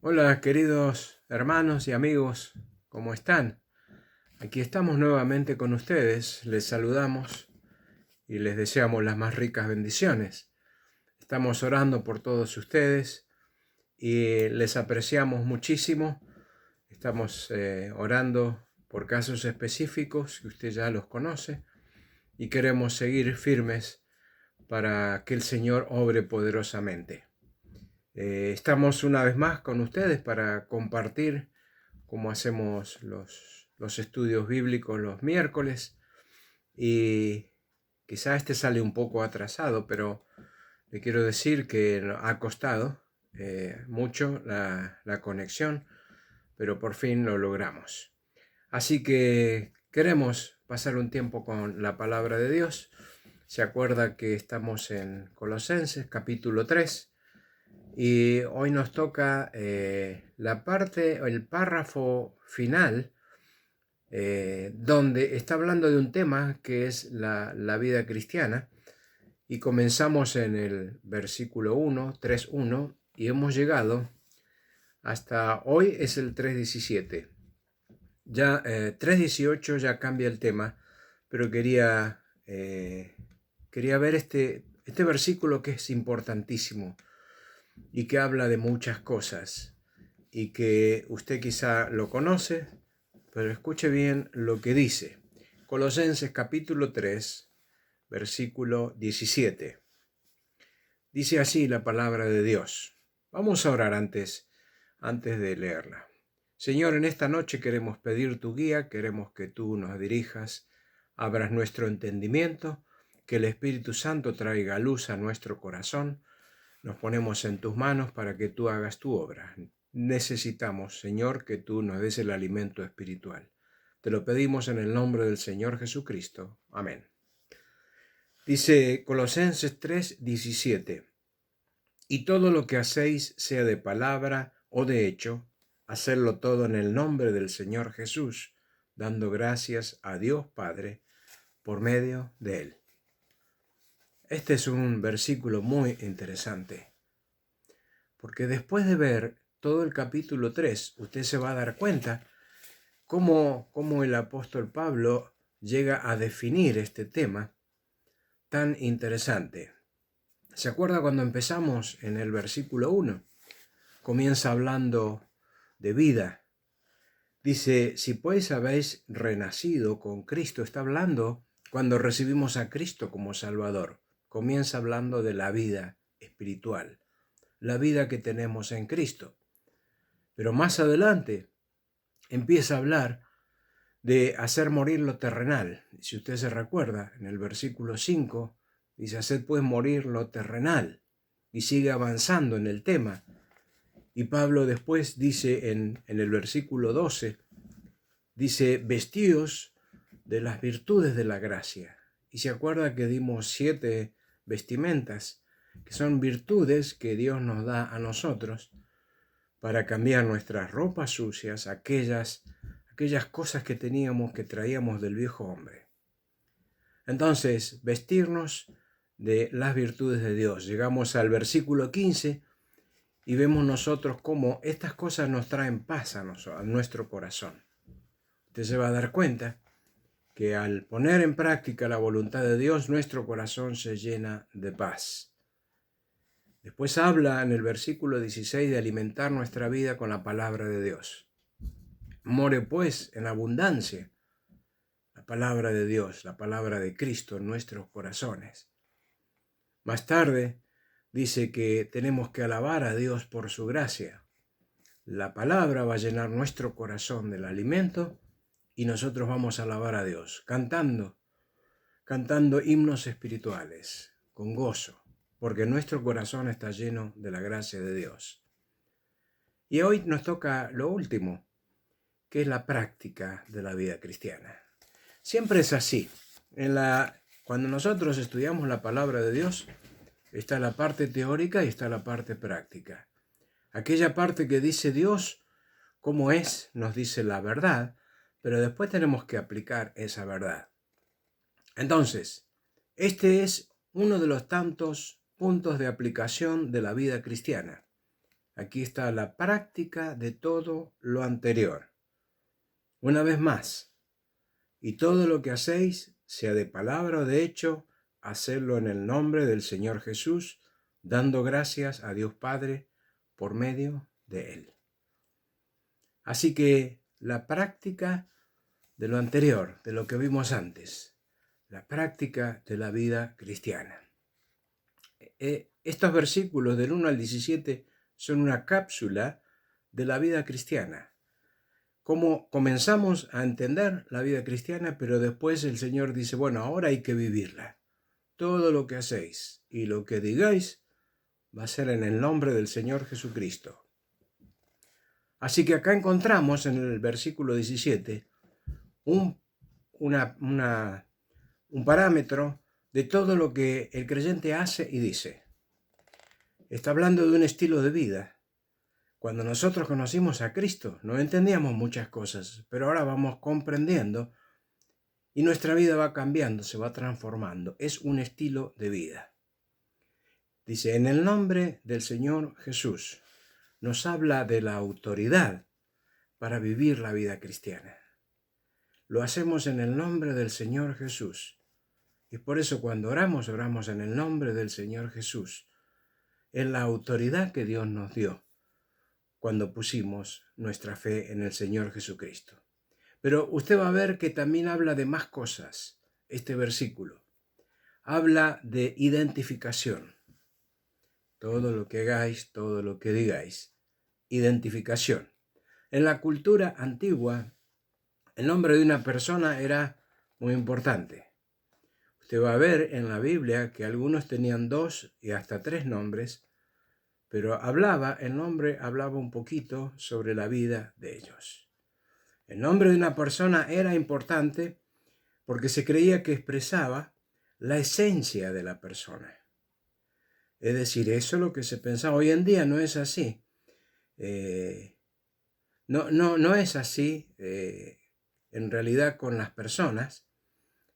Hola queridos hermanos y amigos, ¿cómo están? Aquí estamos nuevamente con ustedes, les saludamos y les deseamos las más ricas bendiciones. Estamos orando por todos ustedes y les apreciamos muchísimo. Estamos orando por casos específicos que usted ya los conoce y queremos seguir firmes para que el Señor obre poderosamente. Estamos una vez más con ustedes para compartir cómo hacemos los estudios bíblicos los miércoles, y quizá este sale un poco atrasado, pero le quiero decir que ha costado mucho la conexión, pero por fin lo logramos. Así que queremos pasar un tiempo con la palabra de Dios. Se acuerda que estamos en Colosenses capítulo 3. Y hoy nos toca la parte, el párrafo final, donde está hablando de un tema que es la vida cristiana. Y comenzamos en el versículo 1, 3:1, y hemos llegado hasta hoy es el 3:17. Ya 3:18 ya cambia el tema, pero quería ver este versículo que es importantísimo y que habla de muchas cosas y que usted quizá lo conoce, pero escuche bien lo que dice. Colosenses capítulo 3, versículo 17. Dice así la palabra de Dios. Vamos a orar antes de leerla. Señor, en esta noche queremos pedir tu guía, queremos que tú nos dirijas, abras nuestro entendimiento, que el Espíritu Santo traiga luz a nuestro corazón. Nos ponemos en tus manos para que tú hagas tu obra. Necesitamos, Señor, que tú nos des el alimento espiritual. Te lo pedimos en el nombre del Señor Jesucristo. Amén. Dice Colosenses 3:17. Y todo lo que hacéis, sea de palabra o de hecho, hacedlo todo en el nombre del Señor Jesús, dando gracias a Dios Padre por medio de él. Este es un versículo muy interesante, porque después de ver todo el capítulo 3, usted se va a dar cuenta cómo el apóstol Pablo llega a definir este tema tan interesante. ¿Se acuerda cuando empezamos en el versículo 1? Comienza hablando de vida. Dice, si pues habéis renacido con Cristo, está hablando cuando recibimos a Cristo como Salvador. Comienza hablando de la vida espiritual, la vida que tenemos en Cristo. Pero más adelante empieza a hablar de hacer morir lo terrenal. Si usted se recuerda, en el versículo 5, dice, haced pues morir lo terrenal. Y sigue avanzando en el tema. Y Pablo después dice en el versículo 12, dice, vestíos de las virtudes de la gracia. Y se acuerda que dimos 7 vestimentas, que son virtudes que Dios nos da a nosotros para cambiar nuestras ropas sucias, aquellas cosas que traíamos del viejo hombre. Entonces, vestirnos de las virtudes de Dios. Llegamos al versículo 15 y vemos nosotros cómo estas cosas nos traen paz a nuestro corazón. Usted se va a dar cuenta que al poner en práctica la voluntad de Dios, nuestro corazón se llena de paz. Después habla en el versículo 16 de alimentar nuestra vida con la palabra de Dios. More pues en abundancia la palabra de Dios, la palabra de Cristo en nuestros corazones. Más tarde dice que tenemos que alabar a Dios por su gracia. La palabra va a llenar nuestro corazón del alimento y nosotros vamos a alabar a Dios, cantando himnos espirituales, con gozo, porque nuestro corazón está lleno de la gracia de Dios. Y hoy nos toca lo último, que es la práctica de la vida cristiana. Siempre es así. Cuando nosotros estudiamos la palabra de Dios, está la parte teórica y está la parte práctica. Aquella parte que dice Dios, cómo es, nos dice la verdad, pero después tenemos que aplicar esa verdad. Entonces, este es uno de los tantos puntos de aplicación de la vida cristiana. Aquí está la práctica de todo lo anterior. Una vez más, y todo lo que hacéis, sea de palabra o de hecho, hacedlo en el nombre del Señor Jesús, dando gracias a Dios Padre por medio de Él. Así que la práctica de lo anterior, de lo que vimos antes, la práctica de la vida cristiana. Estos versículos del 1 al 17 son una cápsula de la vida cristiana. Cómo comenzamos a entender la vida cristiana, pero después el Señor dice, bueno, ahora hay que vivirla. Todo lo que hacéis y lo que digáis va a ser en el nombre del Señor Jesucristo. Así que acá encontramos en el versículo 17 un parámetro de todo lo que el creyente hace y dice. Está hablando de un estilo de vida. Cuando nosotros conocimos a Cristo, no entendíamos muchas cosas, pero ahora vamos comprendiendo y nuestra vida va cambiando, se va transformando. Es un estilo de vida. Dice, en el nombre del Señor Jesús, nos habla de la autoridad para vivir la vida cristiana. Lo hacemos en el nombre del Señor Jesús. Y por eso cuando oramos, oramos en el nombre del Señor Jesús, en la autoridad que Dios nos dio cuando pusimos nuestra fe en el Señor Jesucristo. Pero usted va a ver que también habla de más cosas, este versículo. Habla de identificación. Todo lo que hagáis, todo lo que digáis. Identificación. En la cultura antigua, el nombre de una persona era muy importante. Usted va a ver en la Biblia que algunos tenían 2 y hasta 3 nombres, pero el nombre hablaba un poquito sobre la vida de ellos. El nombre de una persona era importante porque se creía que expresaba la esencia de la persona. Es decir, eso es lo que se pensaba. Hoy en día no es así. No es así en realidad con las personas.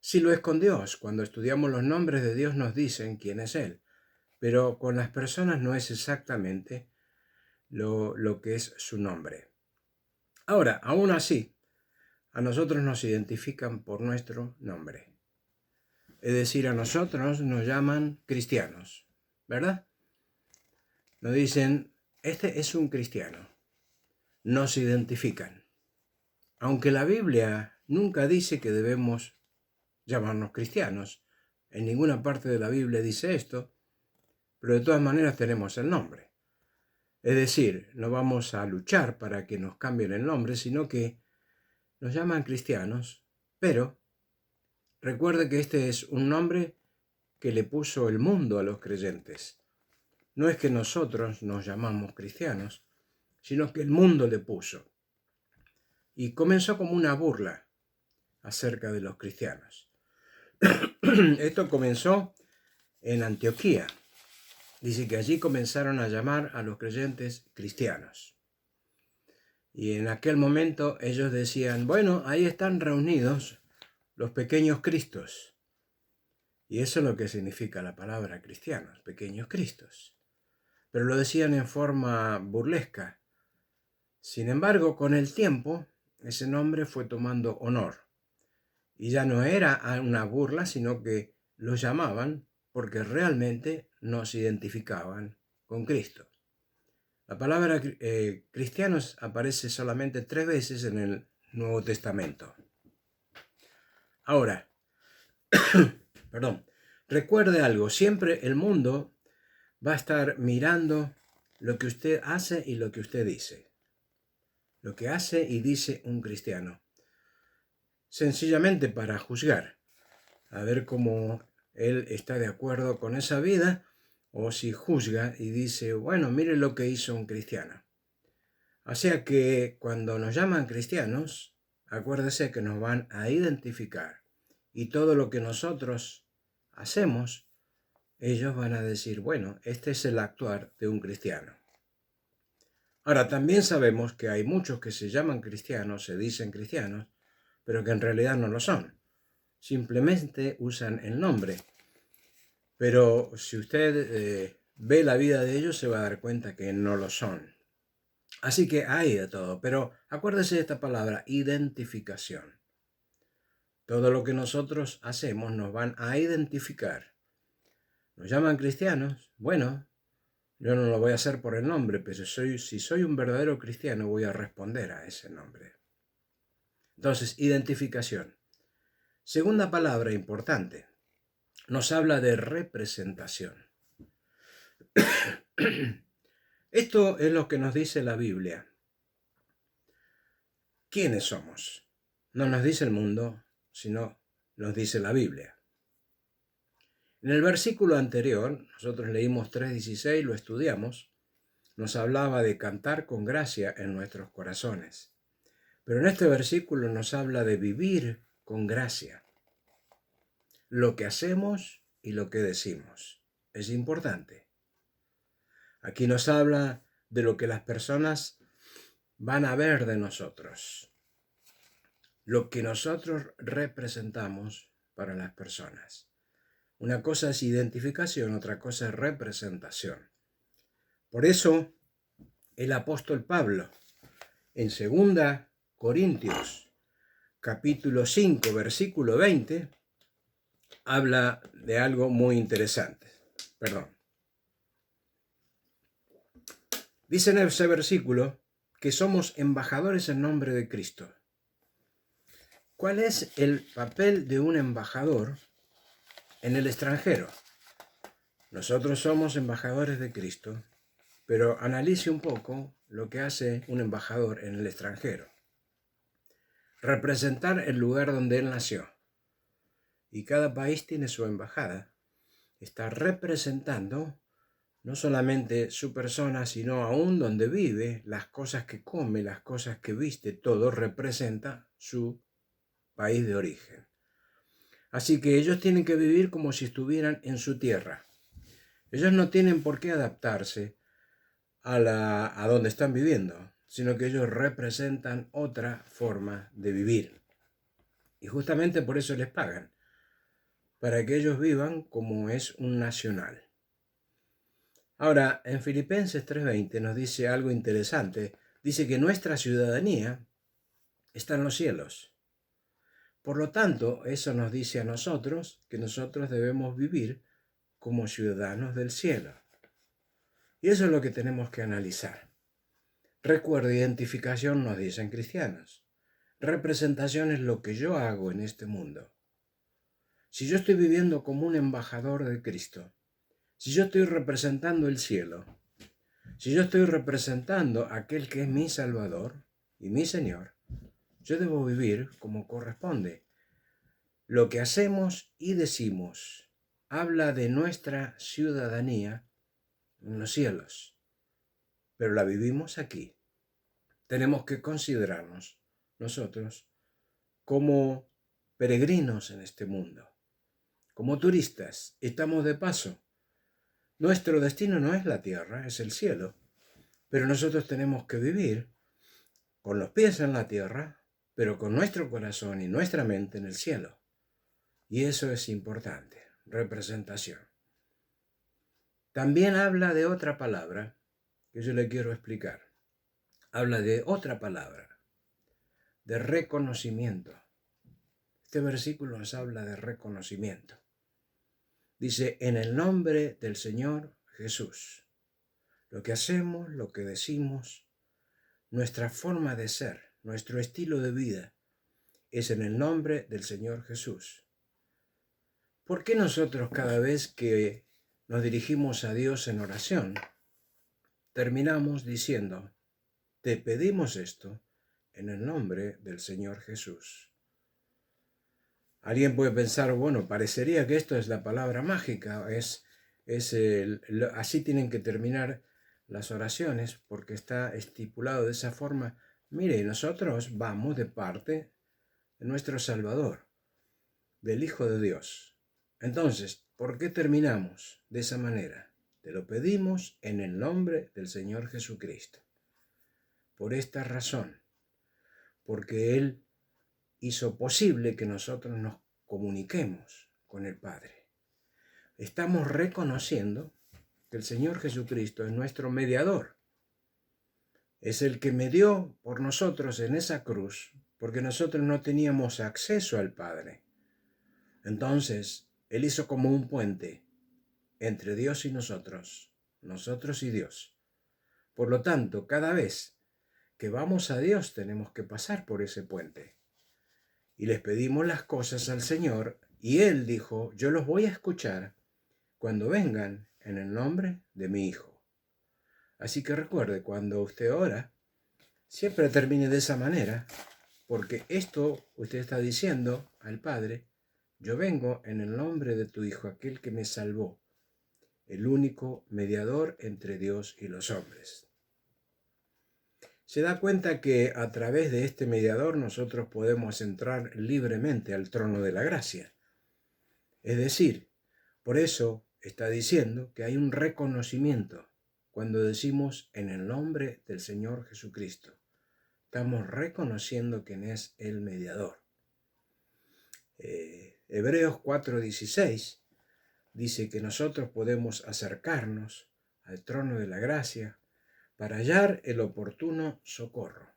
Sí lo es con Dios. Cuando estudiamos los nombres de Dios nos dicen quién es Él. Pero con las personas no es exactamente lo que es su nombre. Ahora, aún así, a nosotros nos identifican por nuestro nombre. Es decir, a nosotros nos llaman cristianos, ¿verdad? Nos dicen, este es un cristiano. Nos identifican. Aunque la Biblia nunca dice que debemos llamarnos cristianos, en ninguna parte de la Biblia dice esto, pero de todas maneras tenemos el nombre. Es decir, no vamos a luchar para que nos cambien el nombre, sino que nos llaman cristianos, pero recuerde que este es un nombre que le puso el mundo a los creyentes. No es que nosotros nos llamamos cristianos, sino que el mundo le puso. Y comenzó como una burla acerca de los cristianos. Esto comenzó en Antioquía. Dice que allí comenzaron a llamar a los creyentes cristianos. Y en aquel momento ellos decían, bueno, ahí están reunidos los pequeños Cristos. Y eso es lo que significa la palabra cristianos, pequeños Cristos. Pero lo decían en forma burlesca. Sin embargo, con el tiempo, ese nombre fue tomando honor. Y ya no era una burla, sino que los llamaban porque realmente nos identificaban con Cristo. La palabra cristianos aparece solamente 3 veces en el Nuevo Testamento. Ahora, recuerde algo, siempre el mundo va a estar mirando lo que usted hace y lo que usted dice. Lo que hace y dice un cristiano. Sencillamente para juzgar, a ver cómo él está de acuerdo con esa vida, o si juzga y dice, bueno, mire lo que hizo un cristiano. O sea que cuando nos llaman cristianos, acuérdese que nos van a identificar. Y todo lo que nosotros hacemos, ellos van a decir, bueno, este es el actuar de un cristiano. Ahora, también sabemos que hay muchos que se llaman cristianos, se dicen cristianos, pero que en realidad no lo son. Simplemente usan el nombre. Pero si usted ve la vida de ellos, se va a dar cuenta que no lo son. Así que hay de todo, pero acuérdese de esta palabra, identificación. Todo lo que nosotros hacemos nos van a identificar. Nos llaman cristianos. Bueno, yo no lo voy a hacer por el nombre, pero si soy un verdadero cristiano, voy a responder a ese nombre. Entonces, identificación. Segunda palabra importante. Nos habla de representación. Esto es lo que nos dice la Biblia. ¿Quiénes somos? No nos dice el mundo, sino nos dice la Biblia. En el versículo anterior, nosotros leímos 3:16, lo estudiamos, nos hablaba de cantar con gracia en nuestros corazones. Pero en este versículo nos habla de vivir con gracia. Lo que hacemos y lo que decimos es importante. Aquí nos habla de lo que las personas van a ver de nosotros, lo que nosotros representamos para las personas. Una cosa es identificación, otra cosa es representación. Por eso, el apóstol Pablo, en 2 Corintios, capítulo 5, versículo 20, habla de algo muy interesante. Dice en ese versículo que somos embajadores en nombre de Cristo. ¿Cuál es el papel de un embajador en el extranjero? Nosotros somos embajadores de Cristo, pero analice un poco lo que hace un embajador en el extranjero. Representar el lugar donde él nació. Y cada país tiene su embajada. Está representando no solamente su persona, sino aún donde vive, las cosas que come, las cosas que viste, todo representa su país de origen. Así que ellos tienen que vivir como si estuvieran en su tierra. Ellos no tienen por qué adaptarse a donde están viviendo, sino que ellos representan otra forma de vivir. Y justamente por eso les pagan, para que ellos vivan como es un nacional. Ahora, en Filipenses 3:20 nos dice algo interesante. Dice que nuestra ciudadanía está en los cielos. Por lo tanto, eso nos dice a nosotros que nosotros debemos vivir como ciudadanos del cielo. Y eso es lo que tenemos que analizar. Recuerda, identificación nos dicen cristianos. Representación es lo que yo hago en este mundo. Si yo estoy viviendo como un embajador de Cristo, si yo estoy representando el cielo, si yo estoy representando a aquel que es mi Salvador y mi Señor, yo debo vivir como corresponde. Lo que hacemos y decimos habla de nuestra ciudadanía en los cielos, pero la vivimos aquí. Tenemos que considerarnos nosotros como peregrinos en este mundo, como turistas. Estamos de paso. Nuestro destino no es la tierra, es el cielo, pero nosotros tenemos que vivir con los pies en la tierra, pero con nuestro corazón y nuestra mente en el cielo. Y eso es importante, representación. También habla de otra palabra que yo le quiero explicar. Habla de otra palabra, de reconocimiento. Este versículo nos habla de reconocimiento. Dice, en el nombre del Señor Jesús. Lo que hacemos, lo que decimos, nuestra forma de ser, nuestro estilo de vida, es en el nombre del Señor Jesús. ¿Por qué nosotros cada vez que nos dirigimos a Dios en oración, terminamos diciendo, te pedimos esto en el nombre del Señor Jesús? Alguien puede pensar, bueno, parecería que esto es la palabra mágica, así tienen que terminar las oraciones porque está estipulado de esa forma. Mire, nosotros vamos de parte de nuestro Salvador, del Hijo de Dios. Entonces, ¿por qué terminamos de esa manera? Te lo pedimos en el nombre del Señor Jesucristo. Por esta razón, porque Él hizo posible que nosotros nos comuniquemos con el Padre. Estamos reconociendo que el Señor Jesucristo es nuestro mediador. Es el que medió por nosotros en esa cruz, porque nosotros no teníamos acceso al Padre. Entonces, Él hizo como un puente entre Dios y nosotros y Dios. Por lo tanto, cada vez que vamos a Dios tenemos que pasar por ese puente. Y les pedimos las cosas al Señor, y Él dijo, yo los voy a escuchar cuando vengan en el nombre de mi Hijo. Así que recuerde, cuando usted ora, siempre termine de esa manera, porque esto usted está diciendo al Padre, yo vengo en el nombre de tu Hijo, aquel que me salvó, el único mediador entre Dios y los hombres. Se da cuenta que a través de este mediador nosotros podemos entrar libremente al trono de la gracia. Es decir, por eso está diciendo que hay un reconocimiento cuando decimos en el nombre del Señor Jesucristo. Estamos reconociendo quién es el mediador. Hebreos 4:16 dice que nosotros podemos acercarnos al trono de la gracia para hallar el oportuno socorro.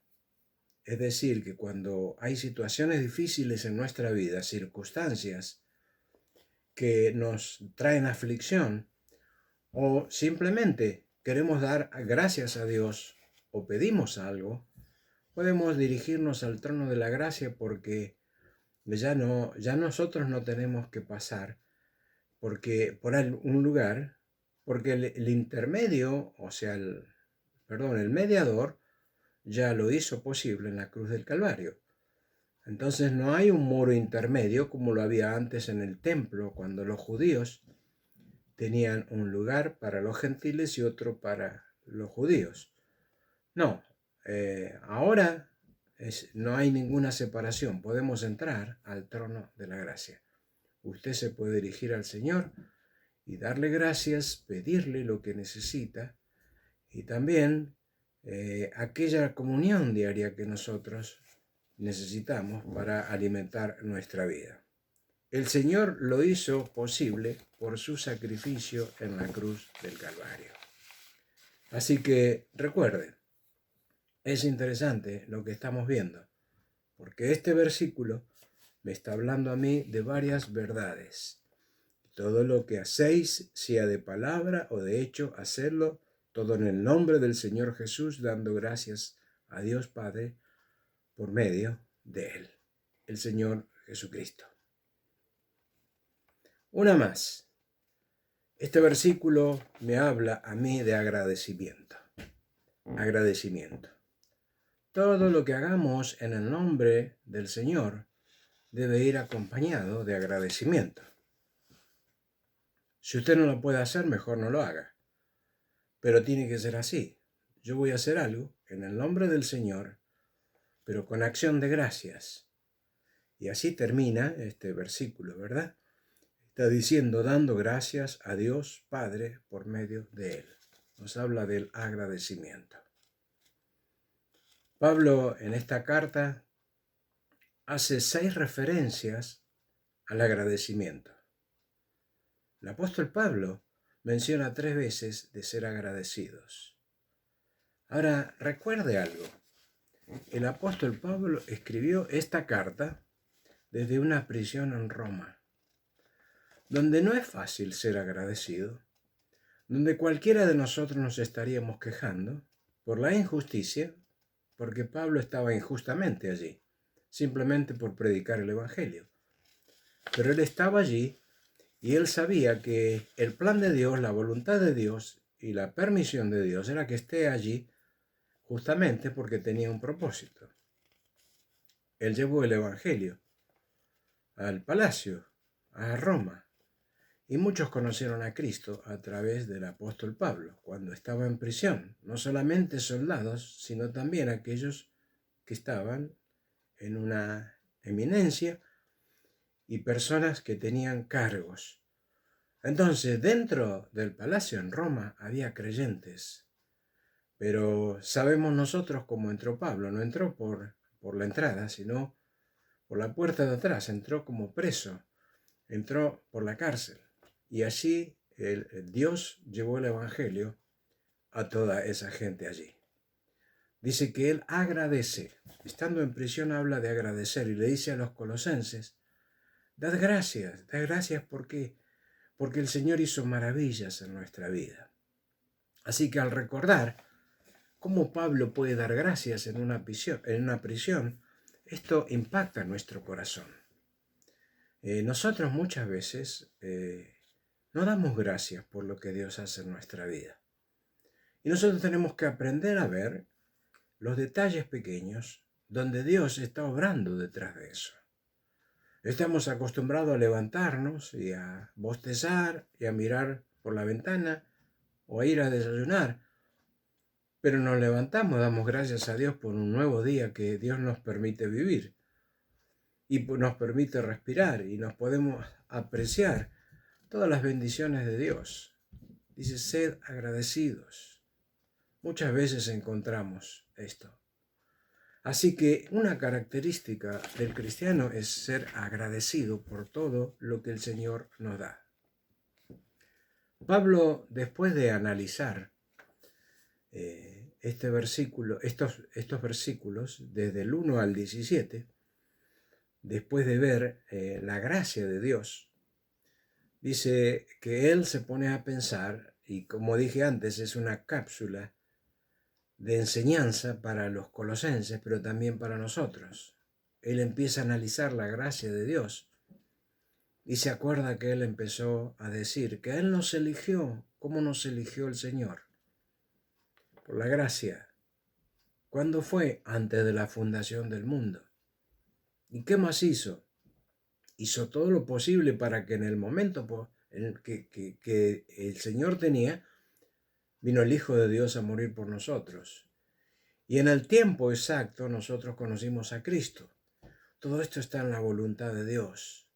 Es decir, que cuando hay situaciones difíciles en nuestra vida, circunstancias que nos traen aflicción, o simplemente queremos dar gracias a Dios o pedimos algo, podemos dirigirnos al trono de la gracia porque ya nosotros no tenemos que pasar por un lugar, porque el intermedio, o sea, el mediador, ya lo hizo posible en la cruz del Calvario. Entonces no hay un muro intermedio como lo había antes en el templo, cuando los judíos tenían un lugar para los gentiles y otro para los judíos. No, ahora no hay ninguna separación. Podemos entrar al trono de la gracia. Usted se puede dirigir al Señor y darle gracias, pedirle lo que necesita y también aquella comunión diaria que nosotros necesitamos para alimentar nuestra vida. El Señor lo hizo posible por su sacrificio en la cruz del Calvario. Así que recuerden, es interesante lo que estamos viendo, porque este versículo me está hablando a mí de varias verdades. Todo lo que hacéis, sea de palabra o de hecho, hacedlo todo en el nombre del Señor Jesús, dando gracias a Dios Padre por medio de Él, el Señor Jesucristo. Una más. Este versículo me habla a mí de agradecimiento. Agradecimiento. Todo lo que hagamos en el nombre del Señor debe ir acompañado de agradecimiento. Si usted no lo puede hacer, mejor no lo haga. Pero tiene que ser así. Yo voy a hacer algo en el nombre del Señor, pero con acción de gracias. Y así termina este versículo, ¿verdad? Está diciendo, dando gracias a Dios Padre por medio de Él. Nos habla del agradecimiento. Pablo en esta carta hace 6 referencias al agradecimiento. El apóstol Pablo menciona 3 veces de ser agradecidos. Ahora, recuerde algo. El apóstol Pablo escribió esta carta desde una prisión en Roma, donde no es fácil ser agradecido, donde cualquiera de nosotros nos estaríamos quejando por la injusticia, porque Pablo estaba injustamente allí, simplemente por predicar el Evangelio. Pero él estaba allí y él sabía que el plan de Dios, la voluntad de Dios y la permisión de Dios era que esté allí justamente porque tenía un propósito. Él llevó el Evangelio al palacio, a Roma, y muchos conocieron a Cristo a través del apóstol Pablo, cuando estaba en prisión, no solamente soldados, sino también aquellos que estaban en una eminencia y personas que tenían cargos. Entonces, dentro del palacio en Roma había creyentes, pero sabemos nosotros cómo entró Pablo. No entró por la entrada, sino por la puerta de atrás. Entró como preso, entró por la cárcel. Y allí Dios llevó el Evangelio a toda esa gente allí. Dice que él agradece. Estando en prisión habla de agradecer y le dice a los colosenses, dad gracias porque el Señor hizo maravillas en nuestra vida. Así que al recordar cómo Pablo puede dar gracias en una prisión, esto impacta nuestro corazón. Nosotros muchas veces no damos gracias por lo que Dios hace en nuestra vida. Y nosotros tenemos que aprender a ver los detalles pequeños donde Dios está obrando detrás de eso. Estamos acostumbrados a levantarnos y a bostezar y a mirar por la ventana o a ir a desayunar, pero nos levantamos, damos gracias a Dios por un nuevo día que Dios nos permite vivir y nos permite respirar y nos podemos apreciar todas las bendiciones de Dios. Dice, sed agradecidos. Muchas veces encontramos esto. Así que una característica del cristiano es ser agradecido por todo lo que el Señor nos da. Pablo, después de analizar estos versículos, desde el 1 al 17, después de ver la gracia de Dios, dice que él se pone a pensar, y como dije antes, es una cápsula de enseñanza para los colosenses, pero también para nosotros. Él empieza a analizar la gracia de Dios y se acuerda que él empezó a decir que él nos eligió. ¿Cómo nos eligió el Señor? Por la gracia. ¿Cuándo fue? Antes de la fundación del mundo. ¿Y qué más hizo? Hizo todo lo posible para que en el momento en el que el Señor tenía, vino el Hijo de Dios a morir por nosotros. Y en el tiempo exacto nosotros conocimos a Cristo. Todo esto está en la voluntad de Dios.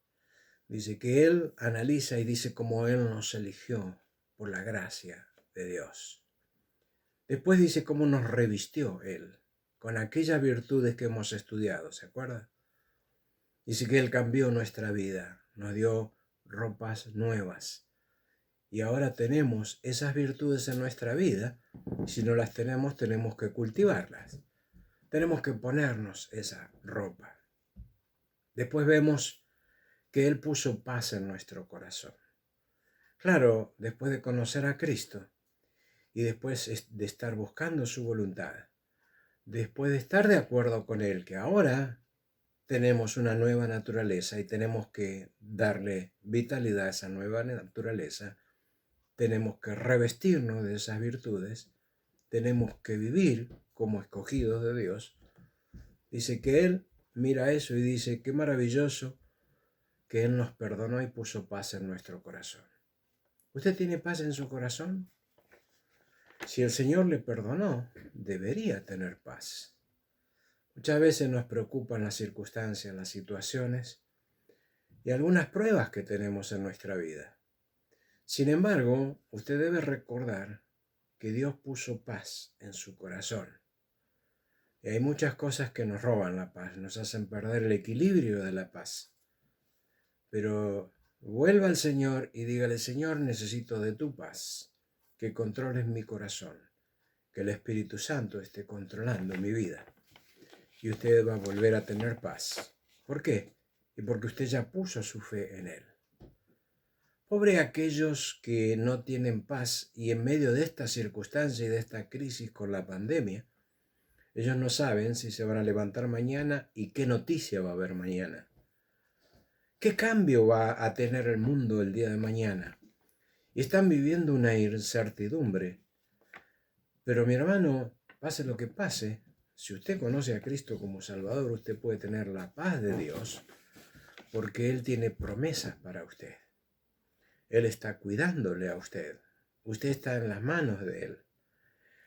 Dice que Él analiza y dice cómo Él nos eligió por la gracia de Dios. Después dice cómo nos revistió Él con aquellas virtudes que hemos estudiado, ¿se acuerda? Dice que Él cambió nuestra vida, nos dio ropas nuevas. Y ahora tenemos esas virtudes en nuestra vida. Si no las tenemos, tenemos que cultivarlas. Tenemos que ponernos esa ropa. Después vemos que Él puso paz en nuestro corazón. Claro, después de conocer a Cristo y después de estar buscando su voluntad, después de estar de acuerdo con Él, que ahora tenemos una nueva naturaleza y tenemos que darle vitalidad a esa nueva naturaleza, tenemos que revestirnos de esas virtudes, tenemos que vivir como escogidos de Dios. Dice que Él mira eso y dice, qué maravilloso que Él nos perdonó y puso paz en nuestro corazón. ¿Usted tiene paz en su corazón? Si el Señor le perdonó, debería tener paz. Muchas veces nos preocupan las circunstancias, las situaciones y algunas pruebas que tenemos en nuestra vida. Sin embargo, usted debe recordar que Dios puso paz en su corazón. Y hay muchas cosas que nos roban la paz, nos hacen perder el equilibrio de la paz. Pero vuelva al Señor y dígale, Señor, necesito de tu paz, que controles mi corazón, que el Espíritu Santo esté controlando mi vida. Y usted va a volver a tener paz. ¿Por qué? Y porque usted ya puso su fe en Él. Pobre aquellos que no tienen paz y en medio de esta circunstancia y de esta crisis con la pandemia, ellos no saben si se van a levantar mañana y qué noticia va a haber mañana. ¿Qué cambio va a tener el mundo el día de mañana? Y están viviendo una incertidumbre. Pero mi hermano, pase lo que pase, si usted conoce a Cristo como Salvador, usted puede tener la paz de Dios, porque Él tiene promesas para usted. Él está cuidándole a usted. Usted está en las manos de Él.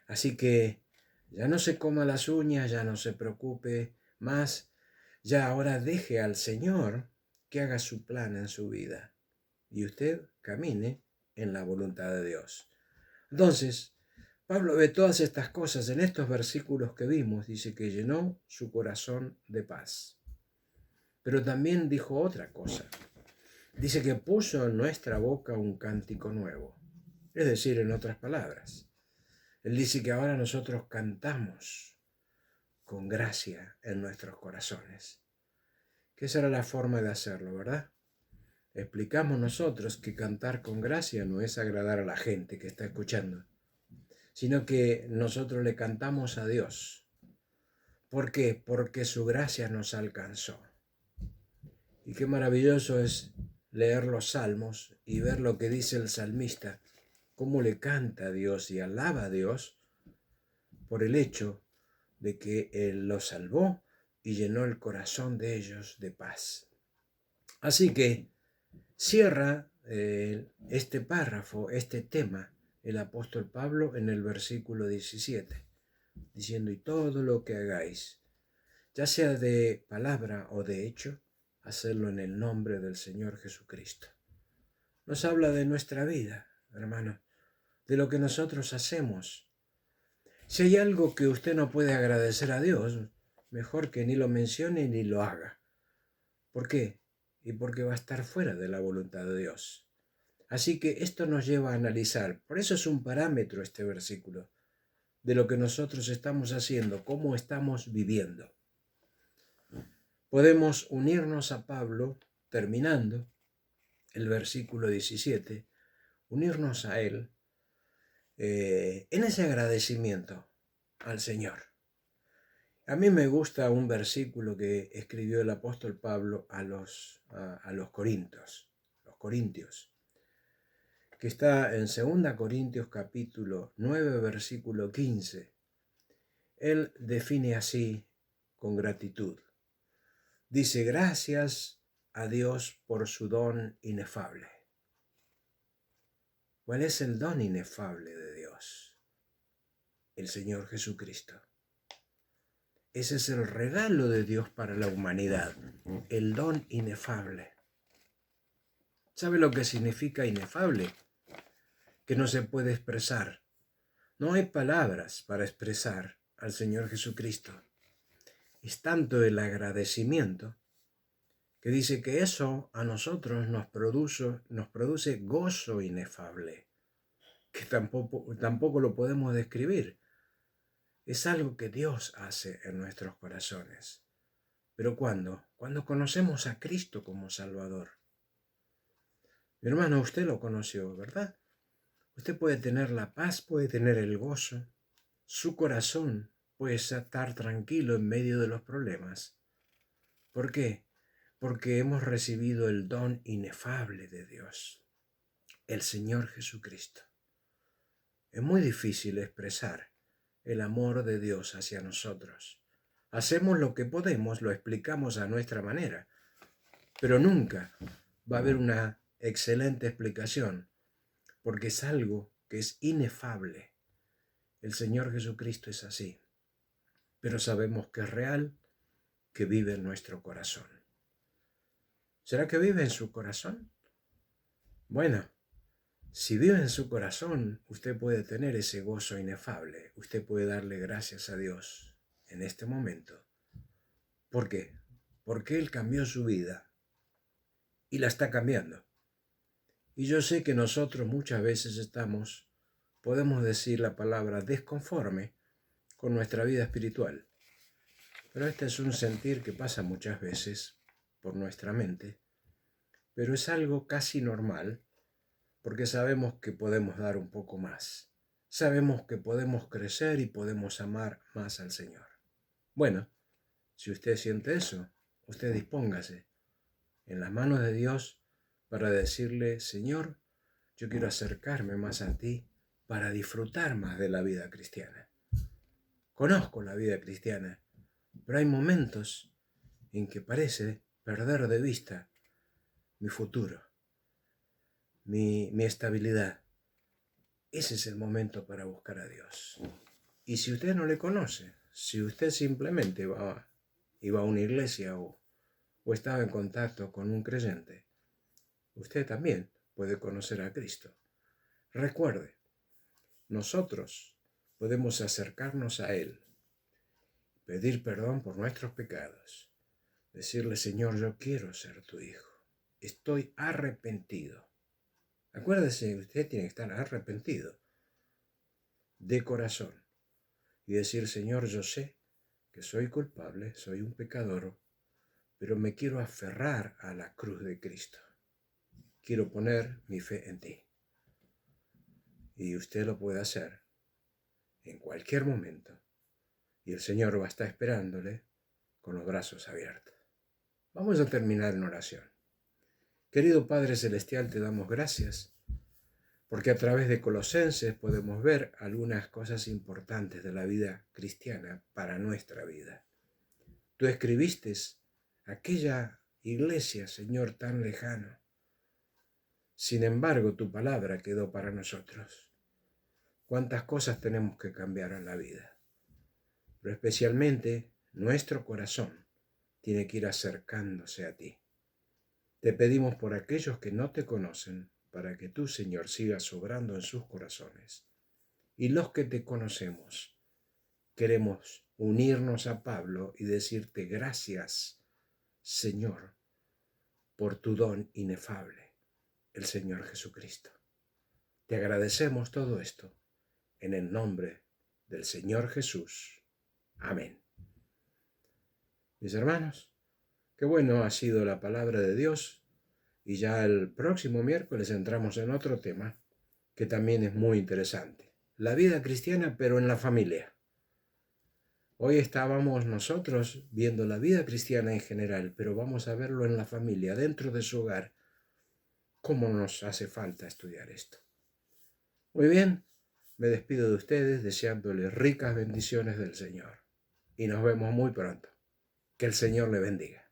Así que ya no se coma las uñas, ya no se preocupe más. Ya ahora deje al Señor que haga su plan en su vida. Y usted camine en la voluntad de Dios. Entonces, Pablo ve todas estas cosas en estos versículos que vimos. Dice que llenó su corazón de paz. Pero también dijo otra cosa. Dice que puso en nuestra boca un cántico nuevo. Es decir, en otras palabras, Él dice que ahora nosotros cantamos con gracia en nuestros corazones. Que esa era la forma de hacerlo, ¿verdad? Explicamos nosotros que cantar con gracia no es agradar a la gente que está escuchando, sino que nosotros le cantamos a Dios. ¿Por qué? Porque su gracia nos alcanzó. Y qué maravilloso es leer los salmos y ver lo que dice el salmista, cómo le canta a Dios y alaba a Dios por el hecho de que Él los salvó y llenó el corazón de ellos de paz. Así que cierra este párrafo, este tema, el apóstol Pablo en el versículo 17, diciendo: y todo lo que hagáis, ya sea de palabra o de hecho, hacerlo en el nombre del Señor Jesucristo. Nos habla de nuestra vida, hermano, de lo que nosotros hacemos. Si hay algo que usted no puede agradecer a Dios, mejor que ni lo mencione ni lo haga. ¿Por qué? Y porque va a estar fuera de la voluntad de Dios. Así que esto nos lleva a analizar. Por eso es un parámetro este versículo, de lo que nosotros estamos haciendo, cómo estamos viviendo. Podemos unirnos a Pablo, terminando el versículo 17, unirnos a él en ese agradecimiento al Señor. A mí me gusta un versículo que escribió el apóstol Pablo a los corintios, que está en 2 Corintios capítulo 9, versículo 15. Él define así con gratitud. Dice: gracias a Dios por su don inefable. ¿Cuál es el don inefable de Dios? El Señor Jesucristo. Ese es el regalo de Dios para la humanidad, el don inefable. ¿Sabe lo que significa inefable? Que no se puede expresar. No hay palabras para expresar al Señor Jesucristo. Es tanto el agradecimiento que dice que eso a nosotros nos produce gozo inefable, que tampoco lo podemos describir. Es algo que Dios hace en nuestros corazones. ¿Pero cuándo? Cuando conocemos a Cristo como Salvador. Mi hermano, usted lo conoció, ¿verdad? Usted puede tener la paz, puede tener el gozo. Su corazón puede estar tranquilo en medio de los problemas. ¿Por qué? Porque hemos recibido el don inefable de Dios, el Señor Jesucristo. Es muy difícil expresar el amor de Dios hacia nosotros. Hacemos lo que podemos, lo explicamos a nuestra manera, pero nunca va a haber una excelente explicación, porque es algo que es inefable. El Señor Jesucristo es así, pero sabemos que es real, que vive en nuestro corazón. ¿Será que vive en su corazón? Bueno, si vive en su corazón, usted puede tener ese gozo inefable. Usted puede darle gracias a Dios en este momento. ¿Por qué? Porque Él cambió su vida y la está cambiando. Y yo sé que nosotros muchas veces podemos decir la palabra desconforme con nuestra vida espiritual. Pero este es un sentir que pasa muchas veces por nuestra mente, pero es algo casi normal, porque sabemos que podemos dar un poco más. Sabemos que podemos crecer y podemos amar más al Señor. Bueno, si usted siente eso, usted dispóngase en las manos de Dios para decirle: Señor, yo quiero acercarme más a ti para disfrutar más de la vida cristiana. Conozco la vida cristiana, pero hay momentos en que parece perder de vista mi futuro, mi estabilidad. Ese es el momento para buscar a Dios. Y si usted no le conoce, si usted simplemente iba a una iglesia o estaba en contacto con un creyente, usted también puede conocer a Cristo. Recuerde, nosotros podemos acercarnos a Él, pedir perdón por nuestros pecados, decirle: Señor, yo quiero ser tu hijo. estoy arrepentido. Acuérdese, usted tiene que estar arrepentido de corazón y decir, Señor, yo sé que soy culpable, soy un pecador, pero me quiero aferrar a la cruz de Cristo. Quiero poner mi fe en ti. Y usted lo puede hacer en cualquier momento. Y el Señor va a estar esperándole con los brazos abiertos. Vamos a terminar en oración. Querido Padre Celestial, te damos gracias porque a través de Colosenses podemos ver algunas cosas importantes de la vida cristiana para nuestra vida. Tú escribiste aquella iglesia, Señor, tan lejano. Sin embargo, tu palabra quedó para nosotros. ¿Cuántas cosas tenemos que cambiar en la vida? Pero especialmente nuestro corazón tiene que ir acercándose a ti. Te pedimos por aquellos que no te conocen, para que tú, Señor, sigas obrando en sus corazones. Y los que te conocemos, queremos unirnos a Pablo y decirte gracias, Señor, por tu don inefable, el Señor Jesucristo. Te agradecemos todo esto en el nombre del Señor Jesús. Amén. Mis hermanos, qué bueno ha sido la palabra de Dios. Y ya el próximo miércoles entramos en otro tema que también es muy interesante. La vida cristiana, pero en la familia. Hoy estábamos nosotros viendo la vida cristiana en general, pero vamos a verlo en la familia, dentro de su hogar. ¿Cómo nos hace falta estudiar esto? Muy bien, me despido de ustedes deseándoles ricas bendiciones del Señor. Y nos vemos muy pronto. Que el Señor le bendiga.